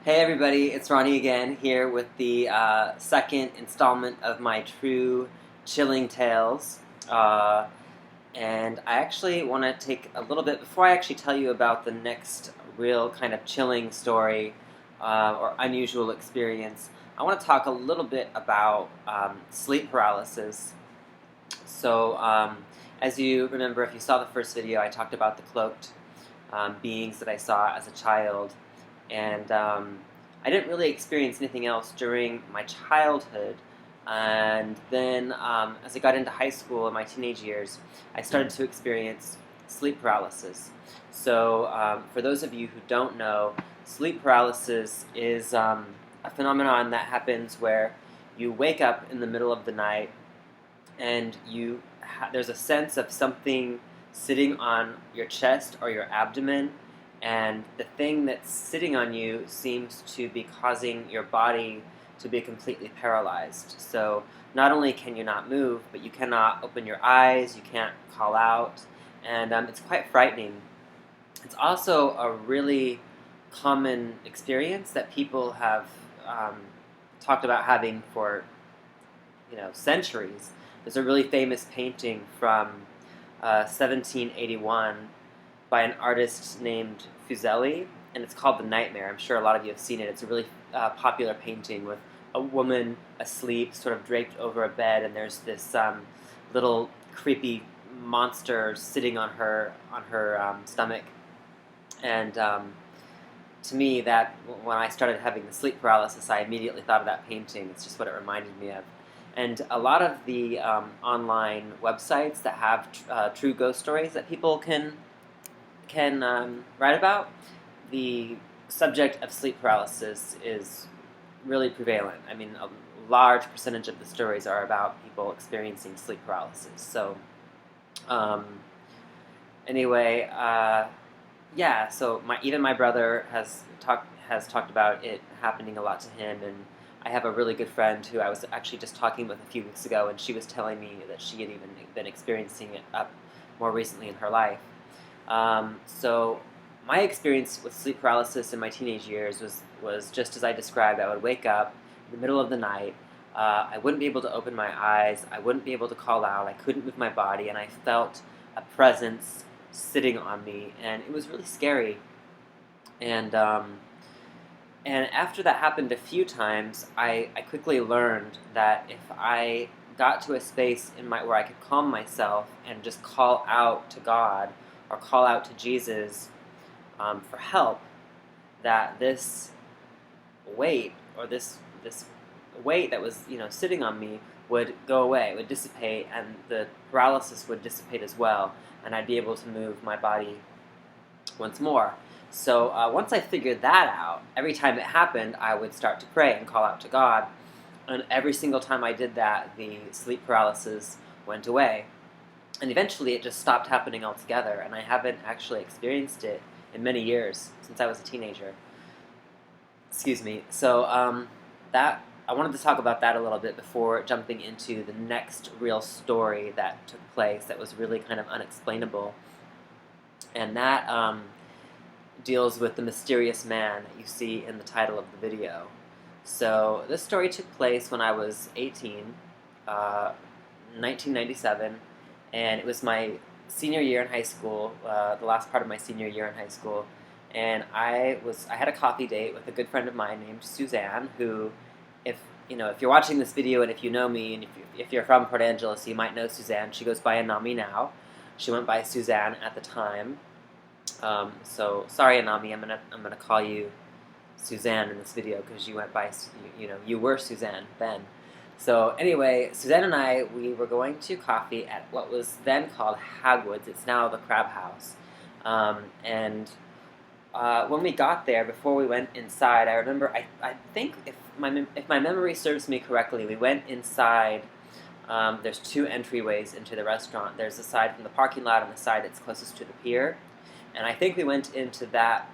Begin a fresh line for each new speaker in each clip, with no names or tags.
Hey everybody, it's Ronnie again here with the second installment of my true chilling tales. Uh, and I actually want to take a little bit, before I actually tell you about the next real kind of chilling story or unusual experience, I want to talk a little bit about sleep paralysis. So, as you remember, if you saw the first video, I talked about the cloaked beings that I saw as a child. And I didn't really experience anything else during my childhood. And then as I got into high school in my teenage years, I started to experience sleep paralysis. So for those of you who don't know, sleep paralysis is a phenomenon that happens where you wake up in the middle of the night and there's a sense of something sitting on your chest or your abdomen, and the thing that's sitting on you seems to be causing your body to be completely paralyzed. So not only can you not move, but you cannot open your eyes, you can't call out, and it's quite frightening. It's also a really common experience that people have talked about having for centuries. There's a really famous painting from 1781 by an artist named Fuseli, and it's called The Nightmare. I'm sure a lot of you have seen it. It's a really popular painting with a woman asleep, sort of draped over a bed, and there's this little creepy monster sitting on her stomach. And to me, that when I started having the sleep paralysis, I immediately thought of that painting. It's just what it reminded me of. And a lot of the online websites that have true ghost stories that people can write about, the subject of sleep paralysis is really prevalent. I mean, a large percentage of the stories are about people experiencing sleep paralysis. So, anyway, yeah. So even my brother has talked about it happening a lot to him, and I have a really good friend who I was actually just talking with a few weeks ago, and she was telling me that she had even been experiencing it up more recently in her life. So my experience with sleep paralysis in my teenage years was just as I described. I would wake up in the middle of the night. I wouldn't be able to open my eyes. I wouldn't be able to call out. I couldn't move my body, and I felt a presence sitting on me, and it was really scary. And after that happened a few times, I quickly learned that if I got to a space where I could calm myself and just call out to God or call out to Jesus for help, that this weight or this weight that was sitting on me would go away, would dissipate, and the paralysis would dissipate as well, and I'd be able to move my body once more. So once I figured that out, every time it happened, I would start to pray and call out to God. And every single time I did that, the sleep paralysis went away. And eventually it just stopped happening altogether, and I haven't actually experienced it in many years, since I was a teenager. Excuse me. So I wanted to talk about that a little bit before jumping into the next real story that took place that was really kind of unexplainable. And that deals with the mysterious man that you see in the title of the video. So this story took place when I was 18, 1997, and it was my senior year in high school, the last part of my senior year in high school, and I had a coffee date with a good friend of mine named Suzanne, who, if you're watching this video and if you know me and if you're from Port Angeles, you might know Suzanne. She goes by Anami now. She went by Suzanne at the time. So sorry, Anami, I'm gonna call you Suzanne in this video because you went by, you were Suzanne then. So anyway, Suzanne and I, we were going to coffee at what was then called Hagwood's. It's now the Crab House. And when we got there, before we went inside, I remember, I think if my memory serves me correctly, we went inside. There's two entryways into the restaurant. There's the side from the parking lot and the side that's closest to the pier. And I think we went into that.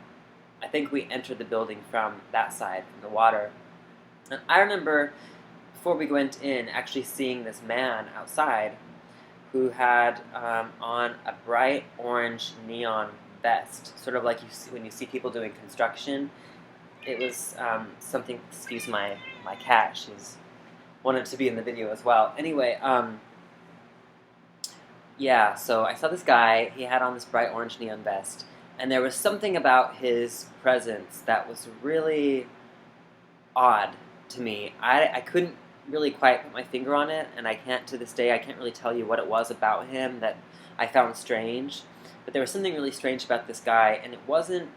I think we entered the building from that side, from the water. And I remember, before we went in, actually seeing this man outside who had on a bright orange neon vest, sort of like you see when you see people doing construction. it was something. Excuse my cat. She's wanted to be in the video as well. Anyway, yeah. So I saw this guy. He had on this bright orange neon vest, and there was something about his presence that was really odd to me. I couldn't really quite put my finger on it, and I can't to this day. I can't really tell you what it was about him that I found strange. But there was something really strange about this guy, and it wasn't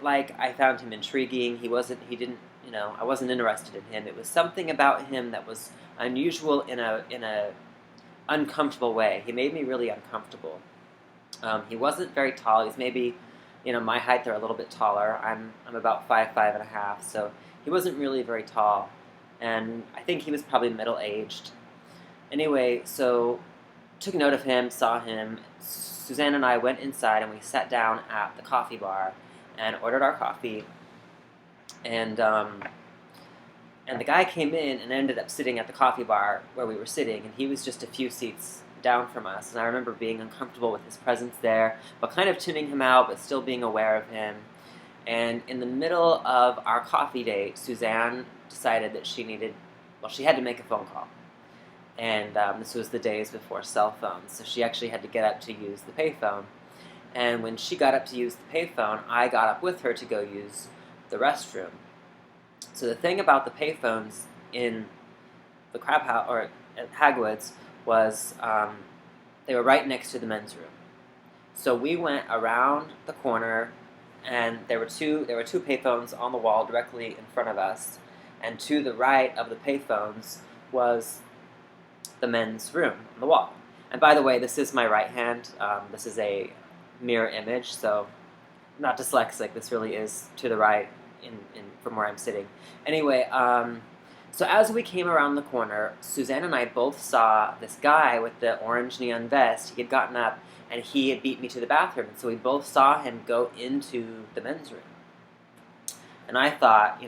like I found him intriguing. He didn't, I wasn't interested in him. It was something about him that was unusual in a uncomfortable way. He made me really uncomfortable. He wasn't very tall. He's maybe, my height or a little bit taller. I'm about 5'5.5", so he wasn't really very tall, and I think he was probably middle-aged. Anyway, so took note of him, saw him. Suzanne and I went inside and we sat down at the coffee bar and ordered our coffee. And the guy came in and ended up sitting at the coffee bar where we were sitting, and he was just a few seats down from us. And I remember being uncomfortable with his presence there, but kind of tuning him out, but still being aware of him. And in the middle of our coffee date, Suzanne decided that she had to make a phone call. And this was the days before cell phones, so she actually had to get up to use the payphone. And when she got up to use the payphone, I got up with her to go use the restroom. So the thing about the payphones in the Crab House or at Hagwood's was they were right next to the men's room. So we went around the corner, and there were two payphones on the wall directly in front of us, and to the right of the payphones was the men's room on the wall. And by the way, this is my right hand. This is a mirror image, so I'm not dyslexic. This really is to the right from where I'm sitting. Anyway, so as we came around the corner, Suzanne and I both saw this guy with the orange neon vest. He had gotten up and he had beat me to the bathroom. So we both saw him go into the men's room. And I thought,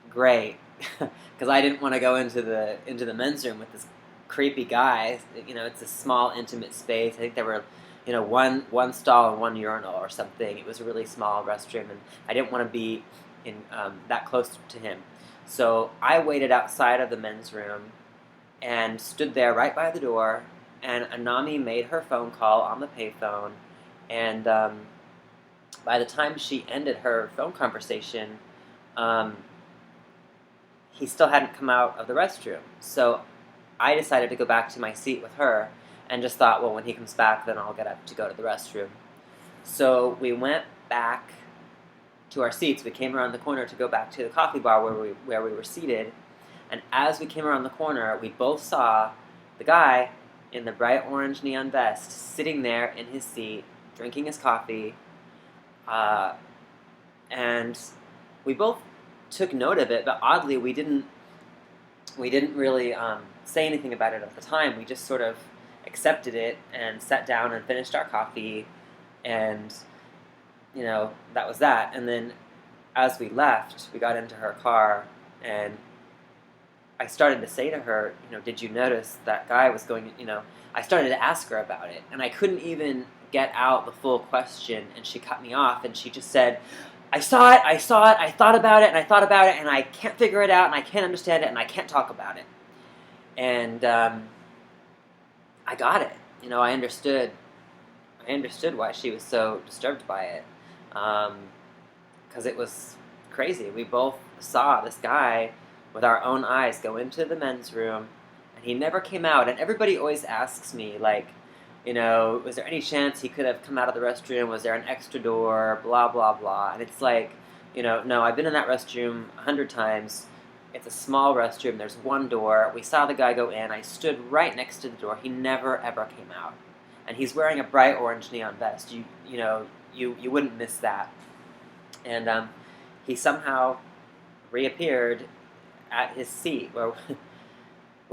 great, because I didn't want to go into the men's room with this creepy guy. It's a small, intimate space. I think there were, one stall and one urinal or something. It was a really small restroom, and I didn't want to be in that close to him. So I waited outside of the men's room and stood there right by the door, and Anami made her phone call on the payphone, and by the time she ended her phone conversation, he still hadn't come out of the restroom. So I decided to go back to my seat with her and just thought, well, when he comes back, then I'll get up to go to the restroom. So we went back to our seats. We came around the corner to go back to the coffee bar where we were seated. And as we came around the corner, we both saw the guy in the bright orange neon vest sitting there in his seat, drinking his coffee. And we both took note of it, but oddly, we didn't really say anything about it at the time. We just sort of accepted it and sat down and finished our coffee, and that was that. And then as we left, we got into her car, and I started to say to her, did you notice that guy was going, I started to ask her about it, and I couldn't even get out the full question, and she cut me off, and she just said, I saw it, I thought about it, and I thought about it, and I can't figure it out, and I can't understand it, and I can't talk about it. And I got it. I understood why she was so disturbed by it, because it was crazy. We both saw this guy with our own eyes go into the men's room, and he never came out. And everybody always asks me, like, was there any chance he could have come out of the restroom? Was there an extra door? Blah, blah, blah. And it's like, no, I've been in that restroom 100 times. It's a small restroom. There's one door. We saw the guy go in. I stood right next to the door. He never, ever came out. And he's wearing a bright orange neon vest. You wouldn't miss that. And he somehow reappeared at his seat where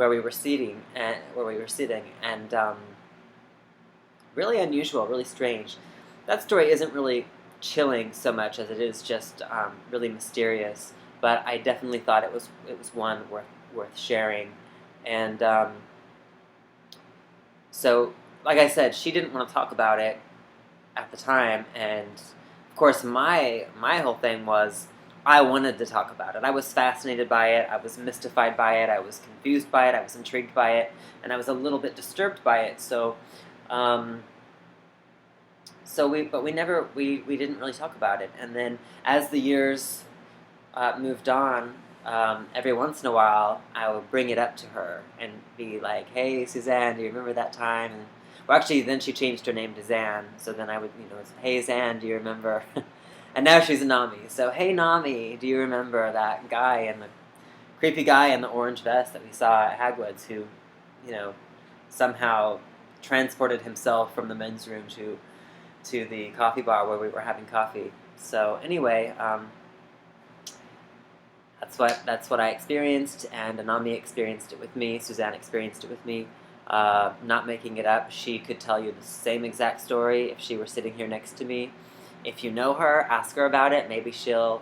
we were sitting, and really unusual, really strange. That story isn't really chilling so much as it is just really mysterious. But I definitely thought it was one worth sharing. And so, like I said, she didn't want to talk about it at the time, and of course my whole thing was, I wanted to talk about it. I was fascinated by it. I was mystified by it. I was confused by it. I was intrigued by it, and I was a little bit disturbed by it. Um, but we didn't really talk about it. And then as the years moved on, every once in a while, I would bring it up to her and be like, "Hey, Suzanne, do you remember that time?" And, well, actually, then she changed her name to Zan. So then I would, "Hey, Zan, do you remember?" And now she's Nami. So, "Hey, Nami, do you remember that guy and the creepy guy in the orange vest that we saw at Hagwood's who, you know, somehow transported himself from the men's room to the coffee bar where we were having coffee?" So anyway. That's what I experienced, and Anami experienced it with me. Suzanne experienced it with me. Not making it up, she could tell you the same exact story if she were sitting here next to me. If you know her, ask her about it. Maybe she'll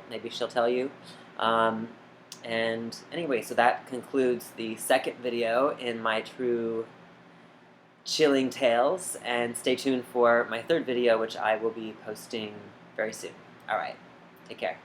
tell you. And anyway, so that concludes the second video in my true chilling tales. And stay tuned for my third video, which I will be posting very soon. All right, take care.